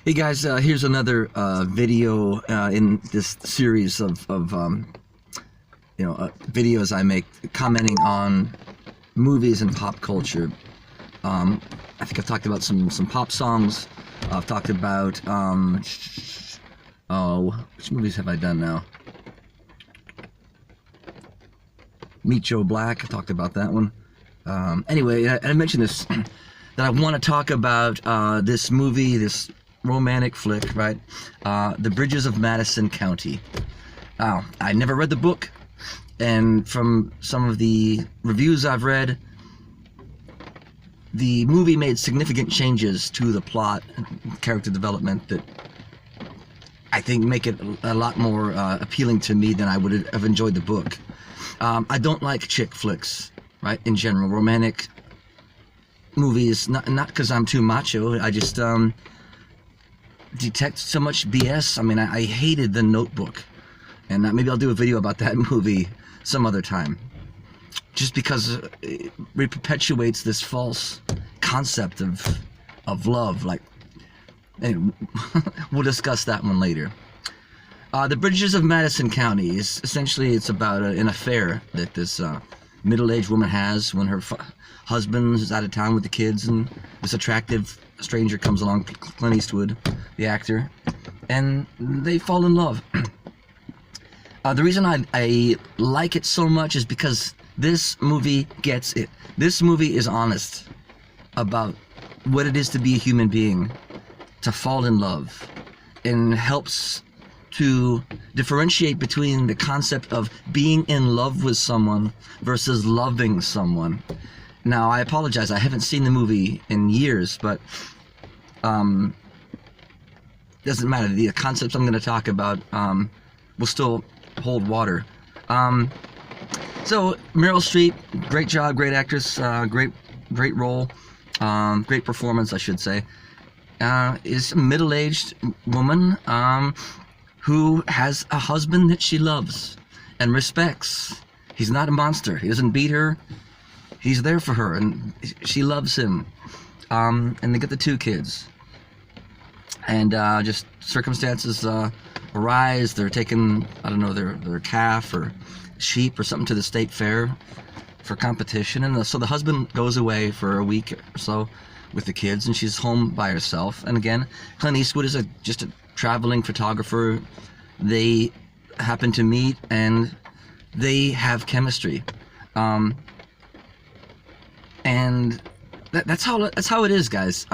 Hey guys, here's another video in this series of videos I make commenting on movies and pop culture. I think I've talked about some pop songs. I've talked about which movies have I done now? Meet Joe Black. I talked about that one. Anyway, I mentioned this that I want to talk about this movie, this romantic flick, right? The Bridges of Madison County. I never read the book, and from some of the reviews I've read, the movie made significant changes to the plot and character development that I think make it a lot more appealing to me than I would have enjoyed the book. I don't like chick flicks, right? In general, romantic movies, not because I'm too macho. I just detect so much BS. I mean, I hated The Notebook, and maybe I'll do a video about that movie some other time, just because it perpetuates this false concept of love. Like, and we'll discuss that one later. The Bridges of Madison County is essentially, it's about an affair that this middle-aged woman has when her husband is out of town with the kids, and this attractive stranger comes along, Clint Eastwood, the actor, and they fall in love. The reason I like it so much is because this movie gets it. This movie is honest about what it is to be a human being, to fall in love, and helps to differentiate between the concept of being in love with someone versus loving someone. Now, I apologize, I haven't seen the movie in years, but doesn't matter. The concepts I'm going to talk about will still hold water. So Meryl Streep, great job, great actress, great role, great performance, I should say. Is a middle-aged woman who has a husband that she loves and respects. He's not a monster. He doesn't beat her. He's there for her, and she loves him. And they get the two kids. And just circumstances arise. They're taking, I don't know, their calf or sheep or something to the state fair for competition. And so the husband goes away for a week or so with the kids, and she's home by herself. And again, Clint Eastwood is just a traveling photographer. They happen to meet, and they have chemistry. And that's how it is, guys.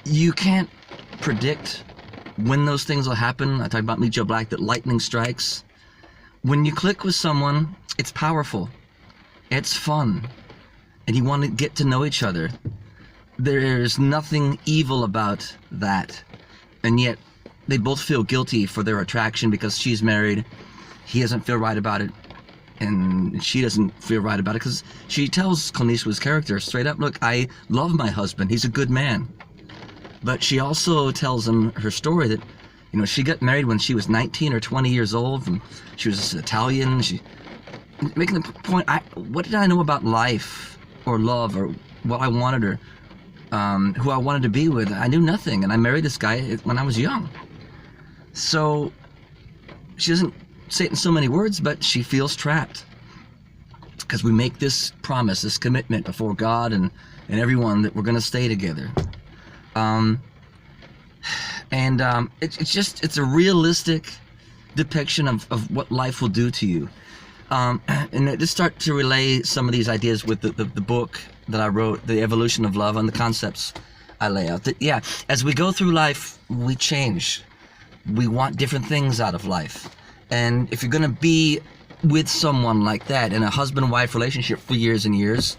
You can't predict when those things will happen. I talked about Meet Joe Black, that lightning strikes. When you click with someone, it's powerful, it's fun, and you want to get to know each other. There's nothing evil about that, and yet they both feel guilty for their attraction because she's married, he doesn't feel right about it, and she doesn't feel right about it because she tells Clint Eastwood's character straight up, look, I love my husband, he's a good man. But she also tells him her story that, you know, she got married when she was 19 or 20 years old, and she was Italian. She making the point, what did I know about life or love or what I wanted or who I wanted to be with? I knew nothing, and I married this guy when I was young. So she doesn't say it in so many words, but she feels trapped because we make this promise, this commitment before God and everyone that we're going to stay together. It's a realistic depiction of what life will do to you. And I just start to relay some of these ideas with the book that I wrote, The Evolution of Love, and the concepts I lay out. That, yeah, as we go through life, we change. We want different things out of life. And if you're going to be with someone like that in a husband-wife relationship for years and years,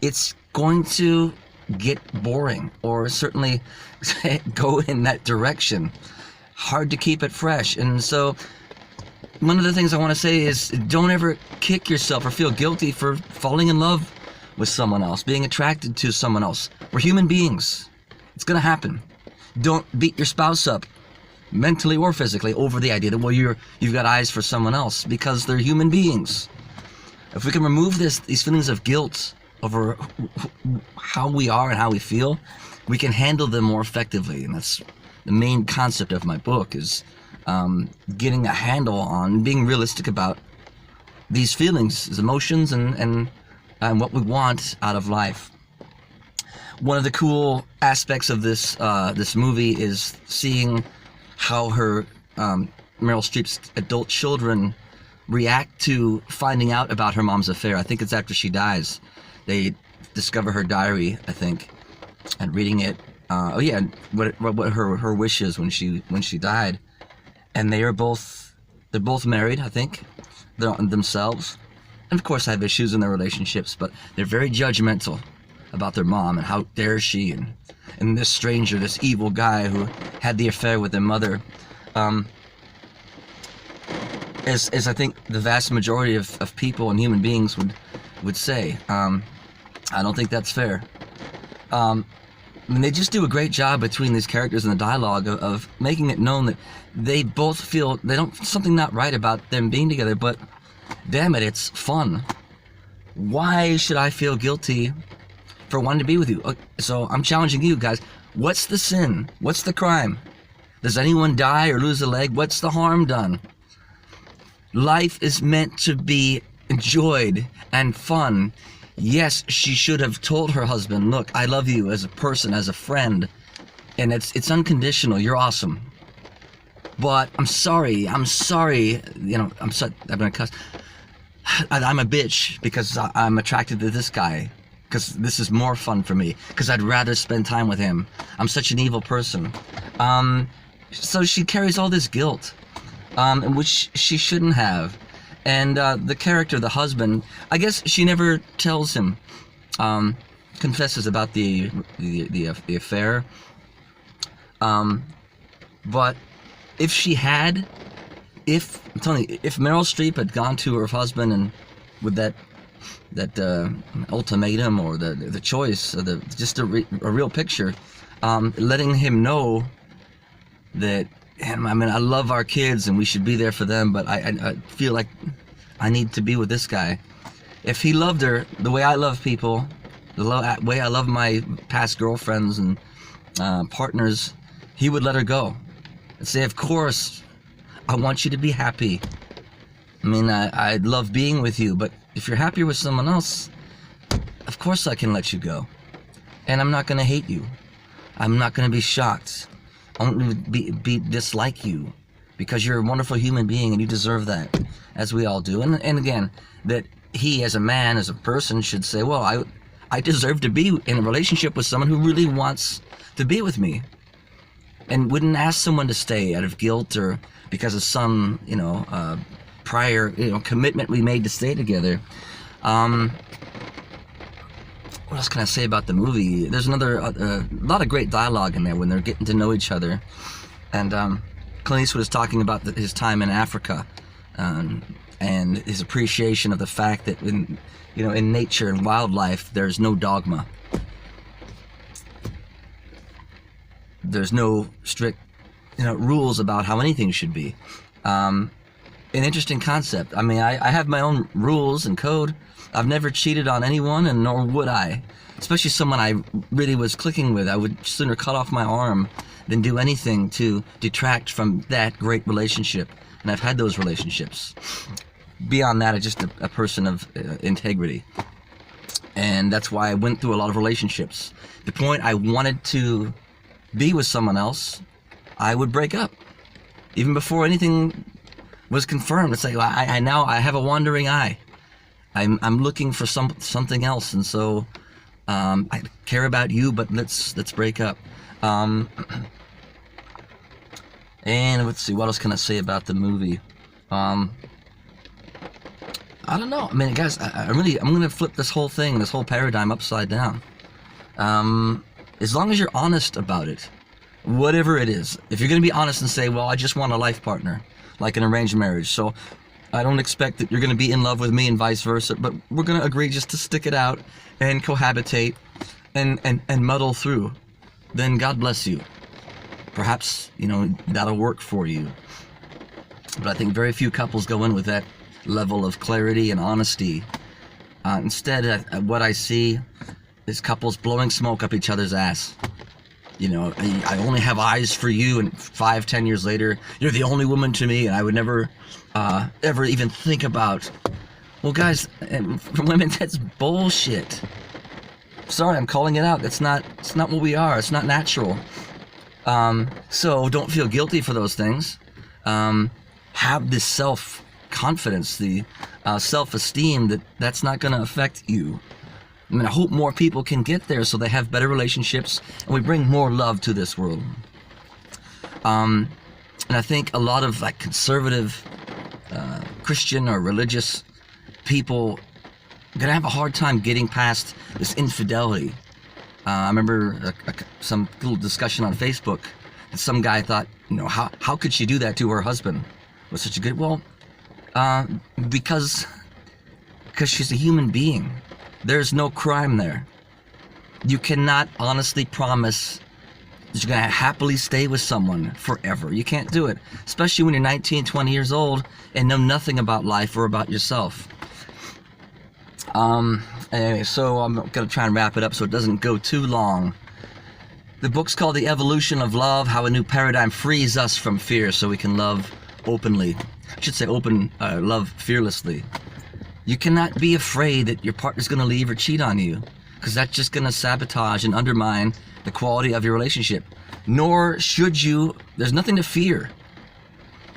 it's going to get boring, or certainly go in that direction. Hard to keep it fresh. And so one of the things I want to say is, don't ever kick yourself or feel guilty for falling in love with someone else, being attracted to someone else. We're human beings. It's going to happen. Don't beat your spouse up, mentally or physically, over the idea that, well, you've got eyes for someone else, because they're human beings. If we can remove these feelings of guilt over how we are and how we feel, we can handle them more effectively. And that's the main concept of my book, is getting a handle on being realistic about these feelings, these emotions, and what we want out of life. One of the cool aspects of this movie is seeing how her Meryl Streep's adult children react to finding out about her mom's affair. I think it's after she dies. They discover her diary, I think, and reading it. What her wish is when she died, and they're both married, I think, themselves, and of course have issues in their relationships, but they're very judgmental about their mom, and how dare she, and this stranger, this evil guy who had the affair with their mother. As I think the vast majority of people and human beings would say. I don't think that's fair. I mean, they just do a great job between these characters in the dialogue of making it known that they both feel something not right about them being together, but damn it, it's fun. Why should I feel guilty for wanting to be with you? So I'm challenging you guys. What's the sin? What's the crime? Does anyone die or lose a leg? What's the harm done? Life is meant to be enjoyed and fun. Yes, she should have told her husband, look, I love you as a person, as a friend, and it's unconditional. You're awesome. But I'm sorry, you know, I'm gonna cuss. I'm a bitch because I'm attracted to this guy, because this is more fun for me, because I'd rather spend time with him. I'm such an evil person. So she carries all this guilt, which she shouldn't have. And the character, the husband, I guess she never tells him, confesses about the affair. But if she had, I'm telling you, if Meryl Streep had gone to her husband and with that ultimatum, or the choice, or just a real picture, letting him know that, I mean, I love our kids and we should be there for them, but I feel like I need to be with this guy. If he loved her the way I love people, the way I love my past girlfriends and partners, he would let her go and say, of course, I want you to be happy. I mean, I love being with you, but if you're happier with someone else, of course I can let you go. And I'm not going to hate you. I'm not going to be shocked. I won't be dislike you, because you're a wonderful human being and you deserve that, as we all do. And again, that he as a man, as a person, should say, well, I deserve to be in a relationship with someone who really wants to be with me, and wouldn't ask someone to stay out of guilt or because of some, prior, commitment we made to stay together. What else can I say about the movie? There's a lot of great dialogue in there when they're getting to know each other. And Clint Eastwood is talking about his time in Africa, and his appreciation of the fact that in nature and wildlife, there's no dogma. There's no strict, rules about how anything should be. An interesting concept. I mean, I have my own rules and code. I've never cheated on anyone, and nor would I. Especially someone I really was clicking with. I would sooner cut off my arm than do anything to detract from that great relationship. And I've had those relationships. Beyond that, I'm just a person of integrity. And that's why I went through a lot of relationships. The point I wanted to be with someone else, I would break up. Even before anything was confirmed. It's like, I have a wandering eye. I'm looking for something else, and so I care about you, but let's break up. And let's see, what else can I say about the movie? I don't know. I mean, guys, I'm gonna flip this whole paradigm upside down. As long as you're honest about it, whatever it is. If you're gonna be honest and say, well, I just want a life partner, like an arranged marriage, so I don't expect that you're going to be in love with me and vice versa, but we're going to agree just to stick it out and cohabitate and muddle through. Then God bless you. Perhaps, that'll work for you. But I think very few couples go in with that level of clarity and honesty. Instead, what I see is couples blowing smoke up each other's ass. You know, I only have eyes for you, and 5-10 years later, you're the only woman to me, and I would never, ever even think about. Well, guys, for women, that's bullshit. Sorry, I'm calling it out. It's not what we are. It's not natural. So don't feel guilty for those things. Have this self-confidence, the self-esteem that's not going to affect you. I mean, I hope more people can get there so they have better relationships and we bring more love to this world. And I think a lot of like conservative Christian or religious people are going to have a hard time getting past this infidelity. I remember some little discussion on Facebook that some guy thought, you know, how could she do that to her husband? It was such a good, well, because she's a human being. There's no crime there. You cannot honestly promise that you're going to happily stay with someone forever. You can't do it, especially when you're 19, 20 years old and know nothing about life or about yourself. Anyway, so I'm going to try and wrap it up so it doesn't go too long. The book's called The Evolution of Love, How a New Paradigm Frees Us from Fear so we can love openly. I should say love fearlessly. You cannot be afraid that your partner's going to leave or cheat on you, because that's just going to sabotage and undermine the quality of your relationship. Nor should you. There's nothing to fear.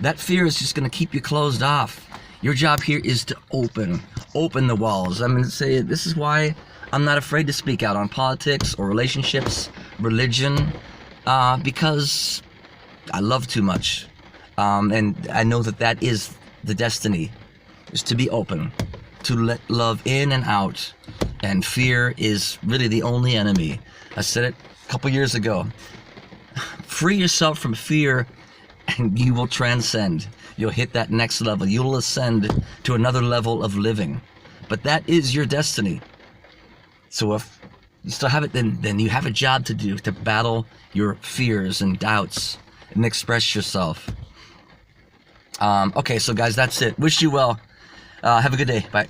That fear is just going to keep you closed off. Your job here is to open the walls. I'm going to say this is why I'm not afraid to speak out on politics or relationships, religion, because I love too much. And I know that is the destiny, is to be open, to let love in and out. And fear is really the only enemy. I said it a couple years ago. Free yourself from fear and you will transcend. You'll hit that next level. You'll ascend to another level of living. But that is your destiny. So if you still have it, then you have a job to do, to battle your fears and doubts and express yourself. Okay, so guys, that's it. Wish you well. Have a good day. Bye.